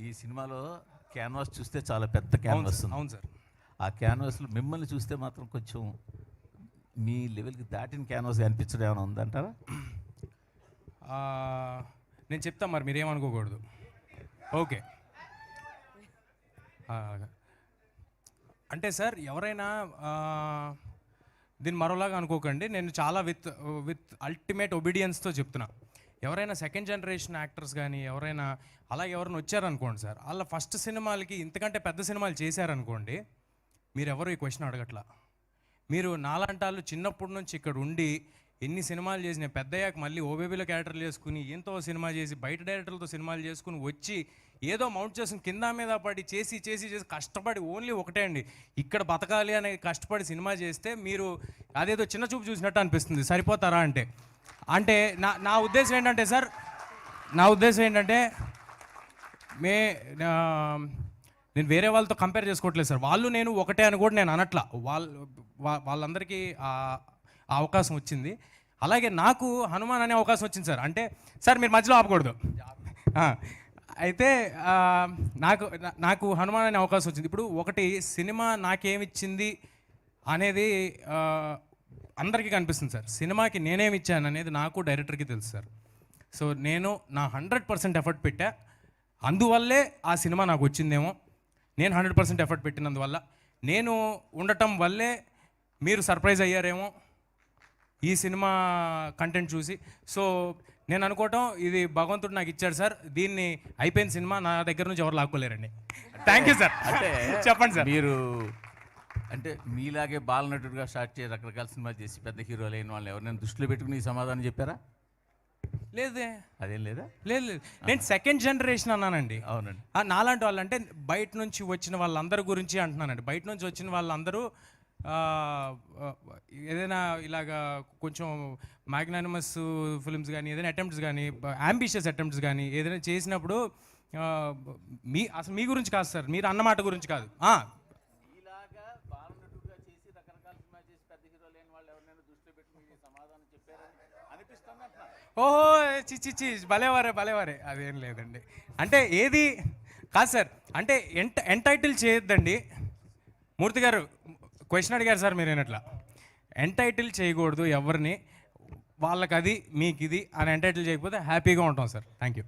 ఈ సినిమాలో క్యాన్వాస్ చూస్తే చాలా పెద్ద క్యాన్వాస్ ఉంది. అవును సార్. ఆ క్యాన్వాస్లో మిమ్మల్ని చూస్తే మాత్రం కొంచెం మీ లెవెల్కి దాటిన క్యాన్వాస్ అనిపించడం ఏమైనా ఉందంటారా? నేను చెప్తాను, మరి మీరేమనుకోకూడదు. ఓకే. అంటే సార్ ఎవరైనా దీన్ని మరోలాగా అనుకోకండి. నేను చాలా విత్ అల్టిమేట్ ఒబీడియన్స్తో చెప్తున్నా. ఎవరైనా సెకండ్ జనరేషన్ యాక్టర్స్ కానీ ఎవరైనా అలాగే ఎవరైనా వచ్చారనుకోండి సార్, వాళ్ళ ఫస్ట్ సినిమాలకి ఇంతకంటే పెద్ద సినిమాలు చేశారనుకోండి, మీరు ఎవరు ఈ క్వశ్చన్ అడగట్లా. మీరు నాలాంటాళ్ళు చిన్నప్పటి నుంచి ఇక్కడ ఉండి ఎన్ని సినిమాలు చేసిన పెద్దయ్యాక మళ్ళీ ఓబేబీలో క్యారెక్టర్లు చేసుకుని ఎంతో సినిమా చేసి బయట డైరెక్టర్లతో సినిమాలు చేసుకుని వచ్చి ఏదో మౌంట్ చేసుకుని కింద మీద పడి చేసి కష్టపడి ఓన్లీ ఒకటే అండి, ఇక్కడ బతకాలి అనే కష్టపడి సినిమా చేస్తే మీరు అదేదో చిన్న చూపు చూసినట్టు అనిపిస్తుంది. సరిపోతారా అంటే అంటే నా ఉద్దేశం ఏంటంటే సార్, నేను వేరే వాళ్ళతో కంపేర్ చేసుకోవట్లేదు సార్. వాళ్ళు నేను ఒకటే అని కూడా నేను అనట్లా. వాళ్ళందరికీ ఆ అవకాశం వచ్చింది. అలాగే నాకు హనుమాన్ అనే అవకాశం వచ్చింది సార్. అంటే సార్ మీరు మధ్యలో ఆపకూడదు. అయితే నాకు హనుమాన్ అనే అవకాశం వచ్చింది. ఇప్పుడు ఒకటి సినిమా నాకేమిచ్చింది అనేది అందరికీ కనిపిస్తుంది సార్. సినిమాకి నేనేమిచ్చాను అనేది నాకు డైరెక్టర్కి తెలుసు సార్. సో నేను నా 100% ఎఫర్ట్ పెట్టా, అందువల్లే ఆ సినిమా నాకు వచ్చిందేమో. నేను 100% ఎఫర్ట్ పెట్టినందువల్ల, నేను ఉండటం వల్లే మీరు సర్ప్రైజ్ అయ్యారేమో ఈ సినిమా కంటెంట్ చూసి. సో నేను అనుకోవటం ఇది భగవంతుడు నాకు ఇచ్చాడు సార్. దీన్ని అయిపోయిన సినిమా నా దగ్గర నుంచి ఎవరు లాక్కోలేరండి. Thank you sir. అంటే చెప్పండి సార్. మీరు అంటే మీలాగే బాలనటుడిగా స్టార్ట్ చేసి రకరకాల సినిమాలు చేసి పెద్ద హీరోలు అయిన వాళ్ళు ఎవరైనా దృష్టిలో పెట్టుకుని ఈ సమాధానం చెప్పారా? లేదే. అదేం లేదా? లేదు. నేను సెకండ్ జనరేషన్ అన్నానండి. అవునండి. నాలాంటి వాళ్ళు అంటే బయట నుంచి వచ్చిన వాళ్ళందరి గురించి అంటున్నానండి. బయట నుంచి వచ్చిన వాళ్ళందరూ ఏదైనా ఇలాగా కొంచెం మ్యాగ్నానిమస్ ఫిల్మ్స్ కానీ ఏదైనా అటెంప్ట్స్ కానీ అంబిషియస్ అటెంప్ట్స్ కానీ ఏదైనా చేసినప్పుడు అసలు మీ గురించి కాదు సార్, మీరు అన్నమాట గురించి కాదు. ఓహో చిచ్చి భలేవారే అదేం లేదండి. అంటే ఏది కాదు సార్, అంటే ఎంటైటిల్ చేయొద్దండి. మూర్తి గారు క్వశ్చన్ అడిగారు సార్ మీరు ఏనట్లా. ఎంటైటిల్ చేయకూడదు ఎవరిని, వాళ్ళకి అది మీకు ఇది అని ఎంటైటిల్ చేయకపోతే హ్యాపీగా ఉంటాం సార్. Thank you.